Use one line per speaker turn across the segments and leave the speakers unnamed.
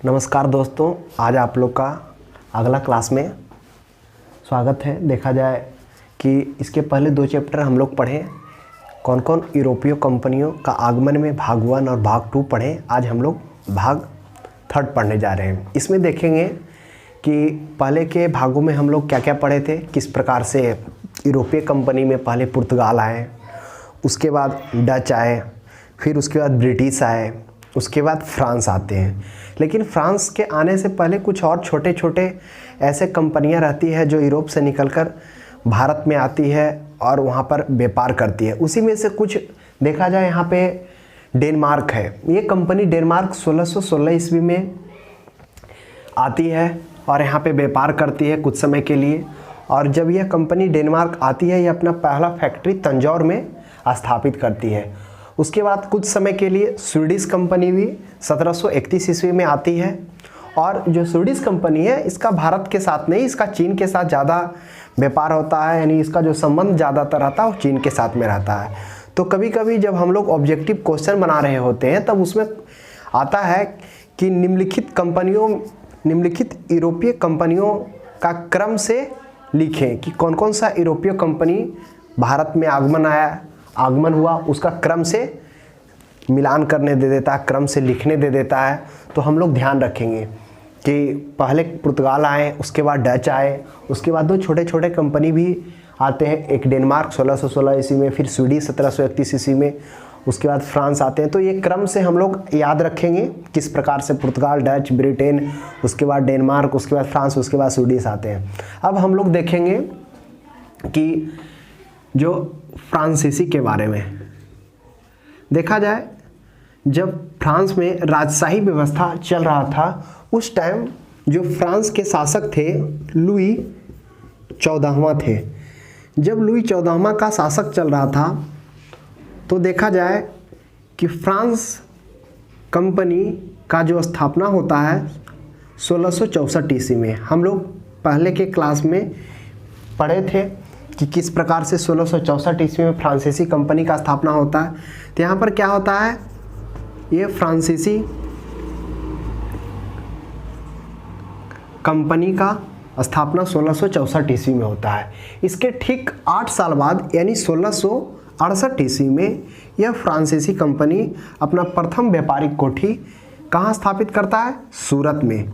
नमस्कार दोस्तों, आज आप लोग का अगला क्लास में स्वागत है। देखा जाए कि इसके पहले 2 चैप्टर हम लोग पढ़े, कौन कौन यूरोपीय कंपनियों का आगमन में भाग 1 और भाग 2 पढ़े। आज हम लोग भाग 3 पढ़ने जा रहे हैं। इसमें देखेंगे कि पहले के भागों में हम लोग क्या क्या पढ़े थे, किस प्रकार से यूरोपीय कंपनी में पहले पुर्तगाल आए, उसके बाद डच आए, फिर उसके बाद ब्रिटिश आए, उसके बाद फ्रांस आते हैं। लेकिन फ्रांस के आने से पहले कुछ और छोटे छोटे ऐसे कंपनियां रहती है जो यूरोप से निकलकर भारत में आती है और वहां पर व्यापार करती है। उसी में से कुछ देखा जाए, यहाँ पे डेनमार्क है। ये कंपनी डेनमार्क 1616 ईस्वी में आती है और यहाँ पे व्यापार करती है कुछ समय के लिए। और जब यह कंपनी डेनमार्क आती है, ये अपना पहला फैक्ट्री तंजौर में स्थापित करती है। उसके बाद कुछ समय के लिए स्वीडिश कंपनी भी 1731 ईस्वी में आती है। और जो स्वीडिश कंपनी है, इसका भारत के साथ नहीं, इसका चीन के साथ ज़्यादा व्यापार होता है, यानी इसका जो संबंध ज़्यादातर रहता है वो चीन के साथ में रहता है। तो कभी कभी जब हम लोग ऑब्जेक्टिव क्वेश्चन बना रहे होते हैं, तब उसमें आता है कि निम्नलिखित यूरोपीय कंपनियों का क्रम से लिखें कि कौन कौन सा यूरोपीय कंपनी भारत में आगमन हुआ, उसका क्रम से मिलान करने दे देता है, क्रम से लिखने दे देता है। तो हम लोग ध्यान रखेंगे कि पहले पुर्तगाल आए, उसके बाद डच आए, उसके बाद 2 छोटे छोटे कंपनी भी आते हैं, एक डेनमार्क 1616 ईस्वी में, फिर स्वीडिश 1731 ईस्वी में, उसके बाद फ्रांस आते हैं। तो ये क्रम से हम लोग याद रखेंगे किस प्रकार से पुर्तगाल, डच, ब्रिटेन, उसके बाद डेनमार्क, उसके बाद फ्रांस, उसके बाद स्वीडिश आते हैं। अब हम लोग देखेंगे कि जो फ्रांसीसी के बारे में देखा जाए, जब फ्रांस में राजशाही व्यवस्था चल रहा था, उस टाइम जो फ्रांस के शासक थे लुई 14वां थे। जब लुई 14वां का शासक चल रहा था, तो देखा जाए कि फ्रांस कंपनी का जो स्थापना होता है 1664 ईस्वी में। हम लोग पहले के क्लास में पढ़े थे कि किस प्रकार से 1664 ईस्वी में फ्रांसीसी कंपनी का स्थापना होता है। तो यहाँ पर क्या होता है, ये फ्रांसीसी कंपनी का स्थापना 1664 ईस्वी में होता है। इसके ठीक 8 साल बाद यानी 1668 ईस्वी में यह फ्रांसीसी कंपनी अपना प्रथम व्यापारिक कोठी कहाँ स्थापित करता है, सूरत में।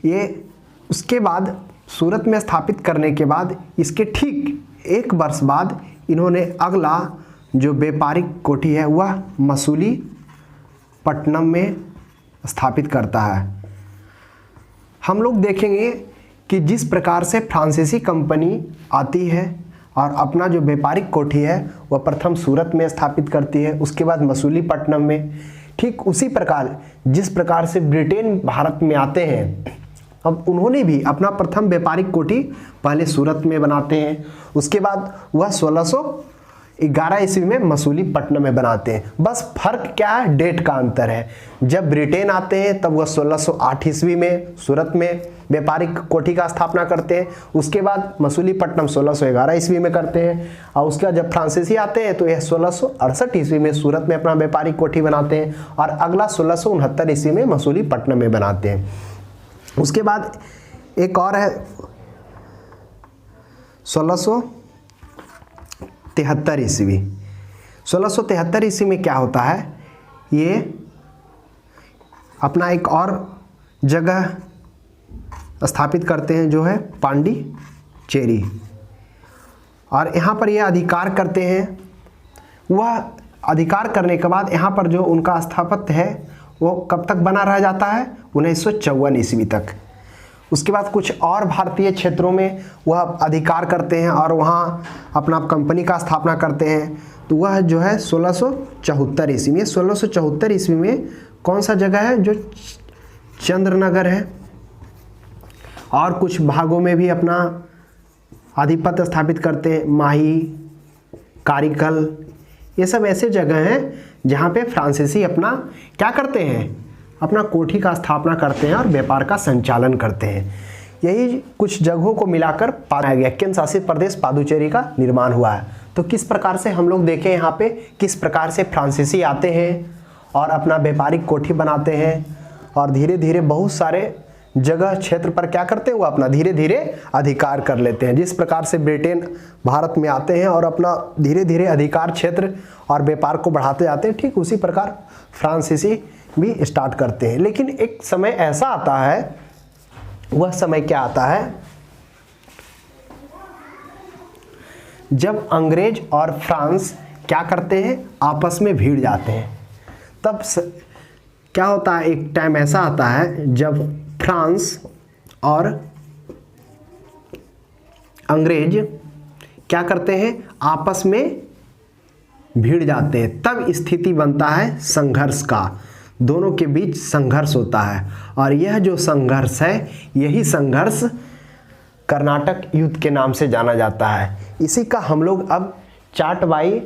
ये उसके बाद सूरत में स्थापित करने के बाद इसके ठीक 1 वर्ष बाद इन्होंने अगला जो व्यापारिक कोठी है वह मसूलीपट्टनम में स्थापित करता है। हम लोग देखेंगे कि जिस प्रकार से फ्रांसीसी कंपनी आती है और अपना जो व्यापारिक कोठी है वह प्रथम सूरत में स्थापित करती है, उसके बाद मसूलीपट्टनम में। ठीक उसी प्रकार जिस प्रकार से ब्रिटेन भारत में आते हैं, अब उन्होंने भी अपना प्रथम व्यापारिक कोठी पहले सूरत में बनाते हैं, उसके बाद वह 1611 ईस्वी में मसूलीपट्टनम में बनाते हैं। बस फर्क क्या है, डेट का अंतर है। जब ब्रिटेन आते हैं तब वह 1608 ईस्वी में सूरत में व्यापारिक कोठी का स्थापना करते हैं, उसके बाद मसूलीपट्टनम 1611 ईस्वी में करते हैं, और उसके बाद जब फ्रांसीसी आते हैं तो यह 1668 ईस्वी में सूरत में अपना व्यापारिक कोठी बनाते हैं, और अगला 1669 ईस्वी में मसूलीपट्टनम में बनाते हैं। उसके बाद एक और है 1673 ईस्वी। 1673 ईस्वी में क्या होता है, ये अपना एक और जगह स्थापित करते हैं जो है पांडिचेरी, और यहाँ पर ये अधिकार करते हैं। वह अधिकार करने के बाद यहाँ पर जो उनका स्थापत्य है वो कब तक बना रह जाता है, 1954 ईस्वी तक। उसके बाद कुछ और भारतीय क्षेत्रों में वह अधिकार करते हैं और वहाँ अपना कंपनी का स्थापना करते हैं। तो वह जो है 1674 ईस्वी में। 1674 ईस्वी में कौन सा जगह है, जो चंद्रनगर है, और कुछ भागों में भी अपना आधिपत्य स्थापित करते हैं, माही, कारिकल, ये सब ऐसे जगह हैं जहाँ पे फ्रांसीसी अपना क्या करते हैं, अपना कोठी का स्थापना करते हैं और व्यापार का संचालन करते हैं। यही कुछ जगहों को मिलाकर गया केंद्र शासित प्रदेश पादुचेरी का निर्माण हुआ है। तो किस प्रकार से हम लोग देखें यहाँ पे किस प्रकार से फ्रांसीसी आते हैं और अपना व्यापारिक कोठी बनाते हैं और धीरे धीरे बहुत सारे जगह क्षेत्र पर क्या करते हैं, वो अपना धीरे धीरे अधिकार कर लेते हैं। जिस प्रकार से ब्रिटेन भारत में आते हैं और अपना धीरे धीरे अधिकार क्षेत्र और व्यापार को बढ़ाते जाते हैं, ठीक उसी प्रकार फ्रांसीसी भी स्टार्ट करते हैं। लेकिन एक समय ऐसा आता है, वह समय क्या आता है, जब अंग्रेज और फ्रांस क्या करते हैं, आपस में भिड़ जाते हैं। तब क्या होता है, एक टाइम ऐसा आता है जब फ्रांस और अंग्रेज क्या करते हैं, आपस में भिड़ जाते हैं। तब स्थिति बनता है संघर्ष का, दोनों के बीच संघर्ष होता है। और यह जो संघर्ष है, यही संघर्ष कर्नाटक युद्ध के नाम से जाना जाता है। इसी का हम लोग अब चार्ट बाई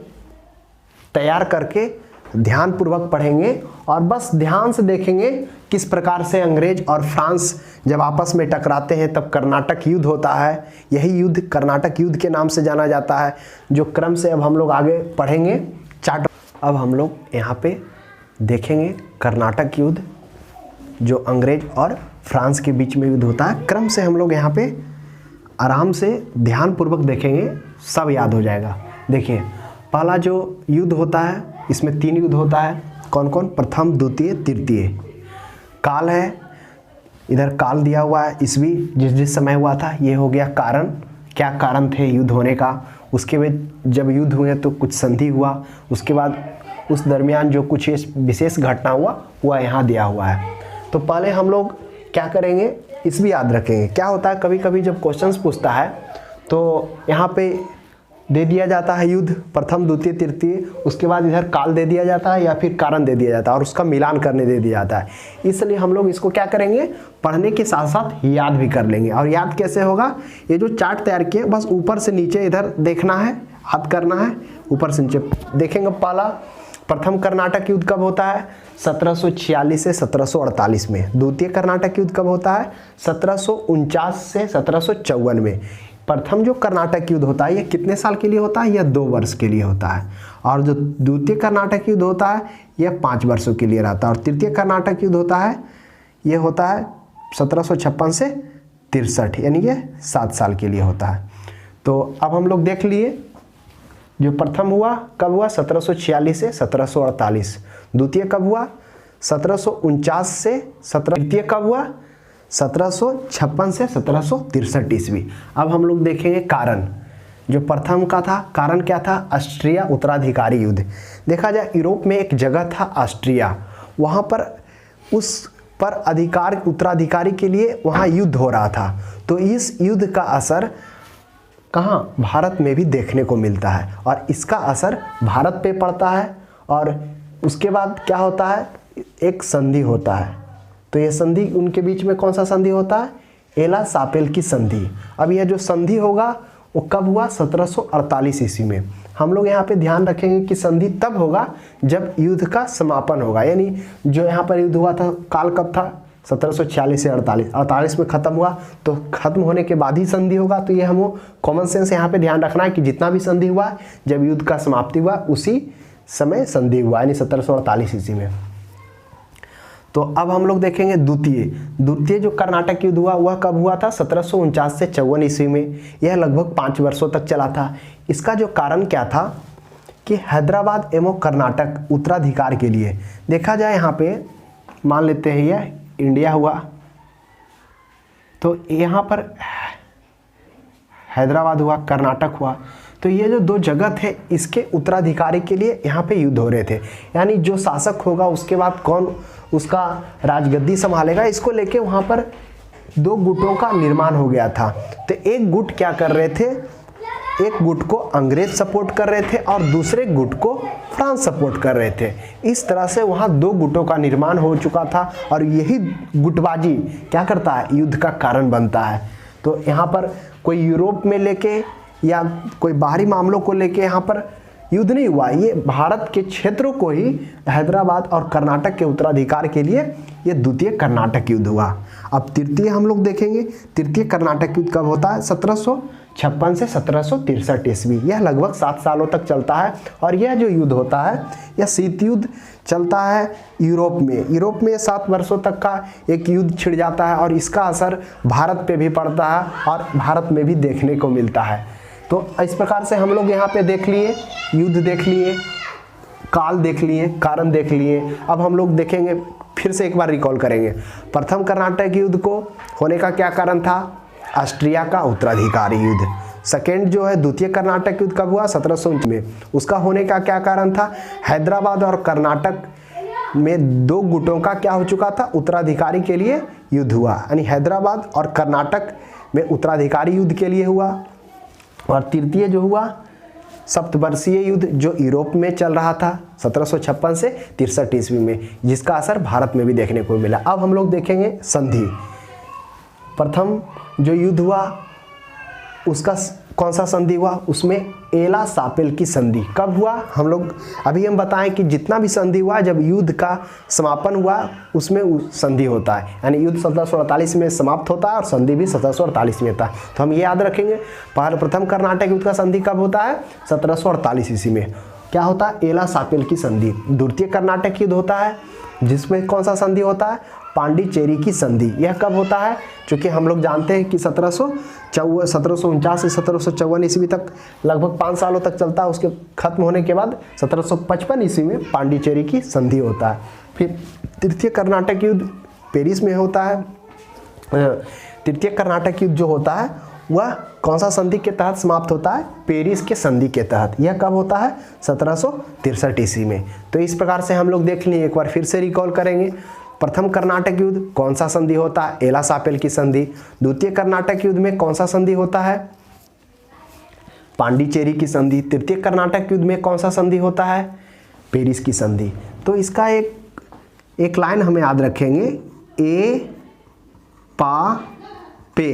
तैयार करके ध्यानपूर्वक पढ़ेंगे और बस ध्यान से देखेंगे किस प्रकार से अंग्रेज और फ्रांस जब आपस में टकराते हैं तब कर्नाटक युद्ध होता है। यही युद्ध कर्नाटक युद्ध के नाम से जाना जाता है, जो क्रम से अब हम लोग आगे पढ़ेंगे चार्ट। अब हम लोग यहाँ पे देखेंगे कर्नाटक युद्ध, जो अंग्रेज और फ्रांस के बीच में युद्ध होता है। क्रम से हम लोग यहाँ पे आराम से ध्यानपूर्वक देखेंगे, सब याद हो जाएगा। देखिए, पहला जो युद्ध होता है, इसमें 3 युद्ध होता है। कौन कौन? प्रथम, द्वितीय, तृतीय। काल है, इधर काल दिया हुआ है, ईस्वी जिस समय हुआ था। ये हो गया कारण, क्या कारण थे युद्ध होने का। उसके बाद जब युद्ध हुए तो कुछ संधि हुआ, उसके बाद उस दरमियान जो कुछ विशेष घटना हुआ वह यहाँ दिया हुआ है। तो पहले हम लोग क्या करेंगे, ईस्वी याद रखेंगे। क्या होता है, कभी कभी जब क्वेश्चंस पूछता है तो यहाँ पे दे दिया जाता है युद्ध प्रथम, द्वितीय, तृतीय, उसके बाद इधर काल दे दिया जाता है या फिर कारण दे दिया जाता है और उसका मिलान करने दे दिया जाता है। इसलिए हम लोग इसको क्या करेंगे, पढ़ने के साथ साथ याद भी कर लेंगे। और याद कैसे होगा, ये जो चार्ट तैयार किए बस ऊपर से नीचे इधर देखना है, याद करना है, ऊपर से नीचे देखेंगे। पहला प्रथम कर्नाटक युद्ध कब होता है, 1746 से 1748 में। द्वितीय कर्नाटक युद्ध कब होता है, 1749 से 1754 में। प्रथम जो कर्नाटक युद्ध होता है ये कितने साल के लिए होता है, यह 2 वर्ष के लिए होता है। और जो द्वितीय कर्नाटक युद्ध होता है यह 5 वर्षों के लिए रहता है। और तृतीय कर्नाटक युद्ध होता है, यह होता है 1756 से 63, यानी यह 7 साल के लिए होता है। तो अब हम लोग देख लिए, जो प्रथम हुआ कब हुआ, 1746 से 1748। द्वितीय कब हुआ, 1749 से 17। तृतीय कब हुआ, 1756 से 1763 ईस्वी। अब हम लोग देखेंगे कारण। जो प्रथम का था, कारण क्या था, ऑस्ट्रिया उत्तराधिकारी युद्ध। देखा जाए यूरोप में एक जगह था ऑस्ट्रिया, वहाँ पर उस पर अधिकार उत्तराधिकारी के लिए वहाँ युद्ध हो रहा था। तो इस युद्ध का असर कहाँ, भारत में भी देखने को मिलता है और इसका असर भारत पे पड़ता है। और उसके बाद क्या होता है, एक संधि होता है। तो ये संधि उनके बीच में कौन सा संधि होता है, एला सापेल की संधि। अब यह जो संधि होगा वो कब हुआ, 1748 ईस्वी में। हम लोग यहाँ पे ध्यान रखेंगे कि संधि तब होगा जब युद्ध का समापन होगा। यानी जो यहाँ पर युद्ध हुआ था, काल कब था, 1746 से 48 में ख़त्म हुआ, तो ख़त्म होने के बाद ही संधि होगा। तो ये हम कॉमन सेंस यहाँ पे ध्यान रखना है कि जितना भी संधि हुआ, जब युद्ध का समाप्ति हुआ उसी समय संधि हुआ, यानी 1748 ईस्वी में। तो अब हम लोग देखेंगे द्वितीय जो कर्नाटक युद्ध हुआ वह कब हुआ था, 1749 से 54 ईस्वी में। यह लगभग 5 वर्षों तक चला था। इसका जो कारण क्या था कि हैदराबाद एवं कर्नाटक उत्तराधिकार के लिए, देखा जाए यहाँ पे मान लेते हैं यह इंडिया हुआ, तो यहाँ पर हैदराबाद हुआ, कर्नाटक हुआ। तो ये जो 2 जगह थे इसके उत्तराधिकारी के लिए यहाँ पे युद्ध हो रहे थे। यानी जो शासक होगा उसके बाद कौन उसका राजगद्दी संभालेगा, इसको लेके वहाँ पर 2 गुटों का निर्माण हो गया था। तो एक गुट क्या कर रहे थे, एक गुट को अंग्रेज सपोर्ट कर रहे थे और दूसरे गुट को फ्रांस सपोर्ट कर रहे थे। इस तरह से वहाँ 2 गुटों का निर्माण हो चुका था और यही गुटबाजी क्या करता है, युद्ध का कारण बनता है। तो यहाँ पर कोई यूरोप में लेके या कोई बाहरी मामलों को लेके यहाँ पर युद्ध नहीं हुआ, ये भारत के क्षेत्रों को ही हैदराबाद और कर्नाटक के उत्तराधिकार के लिए ये द्वितीय कर्नाटक युद्ध हुआ। अब तृतीय हम लोग देखेंगे, तृतीय कर्नाटक युद्ध कब होता है, 1756 से 1763 ईस्वी, यह लगभग 7 सालों तक चलता है। और यह जो युद्ध होता है यह शीत युद्ध चलता है यूरोप में। यूरोप में 7 वर्षों तक का एक युद्ध छिड़ जाता है और इसका असर भारत पे भी पड़ता है और भारत में भी देखने को मिलता है। तो इस प्रकार से हम लोग यहाँ पे देख लिए, युद्ध देख लिए, काल देख लिए, कारण देख लिए। अब हम लोग देखेंगे, फिर से एक बार रिकॉल करेंगे। प्रथम कर्नाटक युद्ध को होने का क्या कारण था? ऑस्ट्रिया का उत्तराधिकारी युद्ध। सेकेंड जो है द्वितीय कर्नाटक युद्ध कब हुआ? 1749 में। उसका होने का क्या कारण था? हैदराबाद और कर्नाटक में 2 गुटों का क्या हो चुका था? उत्तराधिकारी के लिए युद्ध हुआ, यानी हैदराबाद और कर्नाटक में उत्तराधिकारी युद्ध के लिए हुआ। और तृतीय जो हुआ सप्तवर्षीय युद्ध जो यूरोप में चल रहा था 1756 से 63 ईस्वी में, जिसका असर भारत में भी देखने को मिला। अब हम लोग देखेंगे संधि। प्रथम जो युद्ध हुआ उसका कौन सा संधि हुआ? उसमें एला सापेल की संधि कब हुआ? हम बताएं कि जितना भी संधि हुआ जब युद्ध का समापन हुआ उसमें संधि होता है, यानी युद्ध 1748 में समाप्त होता है और संधि भी 1748 में होता है। तो हम ये याद रखेंगे, प्रथम कर्नाटक युद्ध का संधि कब होता है? 1748 ईस्वी में। क्या होता है? एला सापेल की संधि। द्वितीय कर्नाटक युद्ध होता है जिसमें कौन सा संधि होता है? पांडिचेरी की संधि। यह कब होता है? क्योंकि हम लोग जानते हैं कि 1749 से 1754 ईस्वी तक लगभग 5 सालों तक चलता है। उसके खत्म होने के बाद 1755 ईस्वी में पांडिचेरी की संधि होता है। फिर तृतीय कर्नाटक युद्ध पेरिस में होता है। तृतीय कर्नाटक युद्ध जो होता है वह कौन सा संधि के तहत समाप्त होता है? पेरिस के संधि के तहत। यह कब होता है? 1763 ईस्वी में। तो इस प्रकार से हम लोग देख लिए, एक बार फिर से रिकॉल करेंगे। प्रथम कर्नाटक युद्ध कौन सा संधि होता है? एला सापेल की संधि। द्वितीय कर्नाटक युद्ध में कौन सा संधि होता है? पांडिचेरी की संधि। तृतीय कर्नाटक युद्ध में कौन सा संधि होता है? पेरिस की संधि। तो इसका एक लाइन हमें याद रखेंगे, ए पा पे,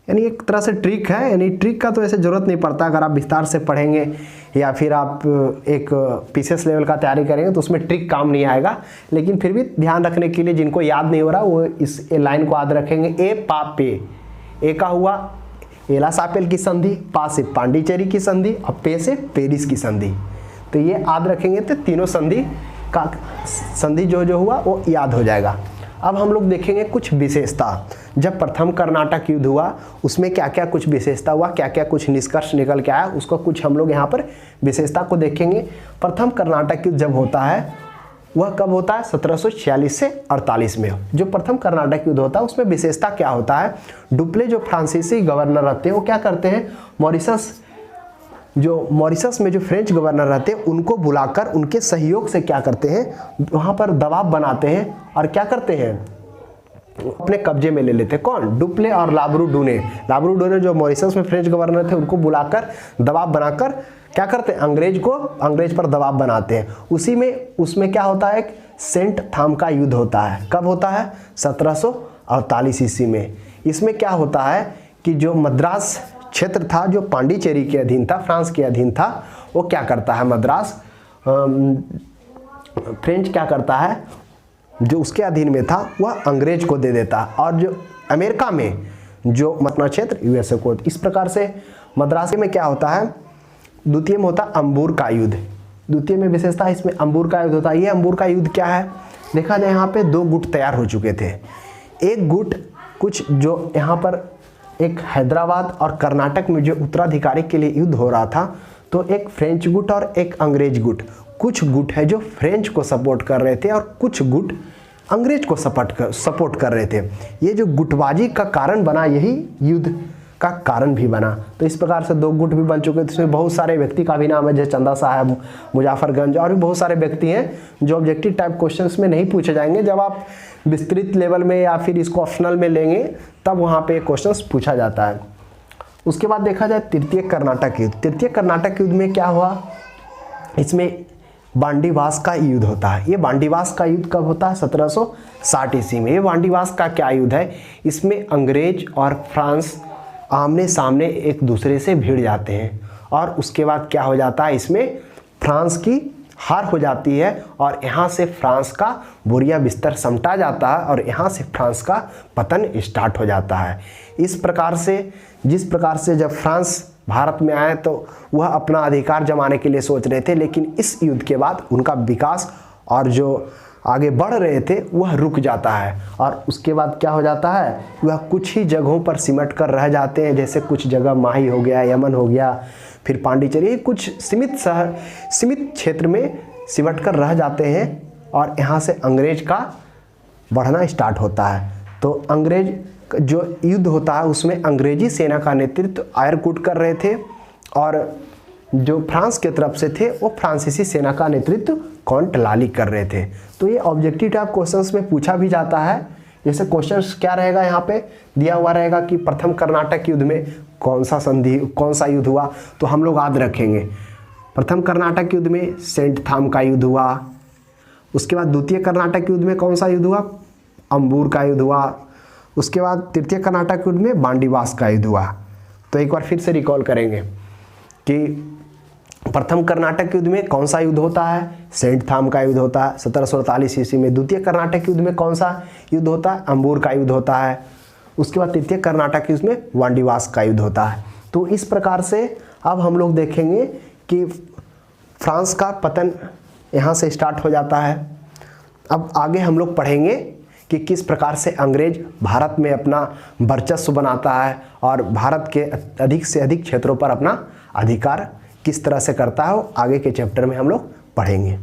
यानी एक तरह से ट्रिक है। यानी ट्रिक का तो ऐसे ज़रूरत नहीं पड़ता, अगर आप विस्तार से पढ़ेंगे या फिर आप एक पीसीएस लेवल का तैयारी करेंगे तो उसमें ट्रिक काम नहीं आएगा। लेकिन फिर भी ध्यान रखने के लिए जिनको याद नहीं हो रहा वो इस लाइन को याद रखेंगे, ए पा पे। ए का हुआ एला सापेल की संधि, पा से पांडिचेरी की संधि और पे से पेरिस की संधि। तो ये याद रखेंगे तो तीनों संधि का संधि जो हुआ वो याद हो जाएगा। अब हम लोग देखेंगे कुछ विशेषता। जब प्रथम कर्नाटक युद्ध हुआ उसमें क्या क्या कुछ विशेषता हुआ, क्या क्या कुछ निष्कर्ष निकल के आया, उसको कुछ हम लोग यहाँ पर विशेषता को देखेंगे। प्रथम कर्नाटक युद्ध जब होता है वह कब होता है? 1746 से 48 में। जो प्रथम कर्नाटक युद्ध होता है उसमें विशेषता क्या होता है? डुप्ले जो फ्रांसीसी गवर्नर रहते हैं वो क्या करते हैं? मॉरिशस में जो फ्रेंच गवर्नर रहते हैं उनको बुलाकर उनके सहयोग से क्या करते हैं? वहाँ पर दबाव बनाते हैं और क्या करते हैं? अपने कब्जे में ले लेते हैं। कौन? डुप्ले और लाब्रूडूने। लाब्रूडूने जो मॉरिशस में फ्रेंच गवर्नर थे उनको बुलाकर दबाव बनाकर क्या करते हैं? अंग्रेज पर दबाव बनाते हैं। उसमें क्या होता है? एक सेंट थाम का युद्ध होता है। कब होता है? 1748 ईस्वी में। इसमें क्या होता है कि जो मद्रास क्षेत्र था जो पांडिचेरी के अधीन था, फ्रांस के अधीन था, वो क्या करता है? मद्रास फ्रेंच क्या करता है? जो उसके अधीन में था वह अंग्रेज को दे देता है और जो अमेरिका में जो अपना क्षेत्र यूएसए को। इस प्रकार से मद्रास में क्या होता है? द्वितीय में होता अंबूर का युद्ध। द्वितीय में विशेषता इसमें अंबूर का युद्ध होता है। ये अंबूर का युद्ध क्या है? देखा जाए यहाँ पे 2 गुट तैयार हो चुके थे। एक गुट कुछ जो यहाँ पर एक हैदराबाद और कर्नाटक में जो उत्तराधिकारी के लिए युद्ध हो रहा था, तो एक फ्रेंच गुट और एक अंग्रेज गुट। कुछ गुट है जो फ्रेंच को सपोर्ट कर रहे थे और कुछ गुट अंग्रेज को सपोर्ट कर रहे थे। ये जो गुटबाजी का कारण बना यही युद्ध का कारण भी बना। तो इस प्रकार से 2 गुट भी बन चुके थे। इसमें बहुत सारे व्यक्ति का भी नाम है, जैसे चंदा साहब, मुजफ्फरगंज और भी बहुत सारे व्यक्ति हैं जो ऑब्जेक्टिव टाइप क्वेश्चंस में नहीं पूछे जाएंगे। जब आप विस्तृत लेवल में या फिर इसको ऑप्शनल में लेंगे तब वहाँ पे क्वेश्चंस पूछा जाता है। उसके बाद देखा जाए तृतीय कर्नाटक युद्ध। तृतीय कर्नाटक युद्ध में क्या हुआ? इसमें बांडीवास का युद्ध होता है। ये बांडीवास का युद्ध कब होता है? 1760 ईस्वी में। ये बांडीवास का क्या युद्ध है? इसमें अंग्रेज और फ्रांस आमने सामने एक दूसरे से भिड़ जाते हैं और उसके बाद क्या हो जाता है? इसमें फ्रांस की हार हो जाती है और यहाँ से फ्रांस का बोरिया बिस्तर समटा जाता है और यहाँ से फ्रांस का पतन स्टार्ट हो जाता है। इस प्रकार से जिस प्रकार से जब फ्रांस भारत में आए तो वह अपना अधिकार जमाने के लिए सोच रहे थे, लेकिन इस युद्ध के बाद उनका विकास और जो आगे बढ़ रहे थे वह रुक जाता है और उसके बाद क्या हो जाता है, वह कुछ ही जगहों पर सिमट कर रह जाते हैं। जैसे कुछ जगह माही हो गया, यमन हो गया, फिर पांडिचेरी, कुछ सीमित क्षेत्र में सिमट कर रह जाते हैं और यहाँ से अंग्रेज का बढ़ना स्टार्ट होता है। तो अंग्रेज जो युद्ध होता है उसमें अंग्रेजी सेना का नेतृत्व आयरकुट कर रहे थे और जो फ्रांस के तरफ से थे वो फ्रांसीसी सेना का नेतृत्व कॉन्ट लाली कर रहे थे। तो ये ऑब्जेक्टिव टाइप क्वेश्चंस में पूछा भी जाता है। जैसे क्वेश्चंस क्या रहेगा, यहाँ पे दिया हुआ रहेगा कि प्रथम कर्नाटक युद्ध में कौन सा युद्ध हुआ, तो हम लोग याद रखेंगे प्रथम कर्नाटक युद्ध में सेंट थाम का युद्ध हुआ। उसके बाद द्वितीय कर्नाटक युद्ध में कौन सा युद्ध हुआ, अम्बूर का युद्ध हुआ। उसके बाद तृतीय कर्नाटक युद्ध में बांडीवास का युद्ध हुआ। तो एक बार फिर से रिकॉल करेंगे कि प्रथम कर्नाटक युद्ध में कौन सा युद्ध होता है, सेंट थाम का युद्ध होता है 1748 ईस्वी में। द्वितीय कर्नाटक युद्ध में कौन सा युद्ध होता है, अम्बूर का युद्ध होता है। उसके बाद तृतीय कर्नाटक युद्ध में वांडीवास का युद्ध होता है। तो इस प्रकार से अब हम लोग देखेंगे कि फ्रांस का पतन यहाँ से स्टार्ट हो जाता है। अब आगे हम लोग पढ़ेंगे कि किस प्रकार से अंग्रेज भारत में अपना वर्चस्व बनाता है और भारत के अधिक से अधिक क्षेत्रों पर अपना अधिकार किस तरह से करता है, आगे के चैप्टर में हम लोग पढ़ेंगे।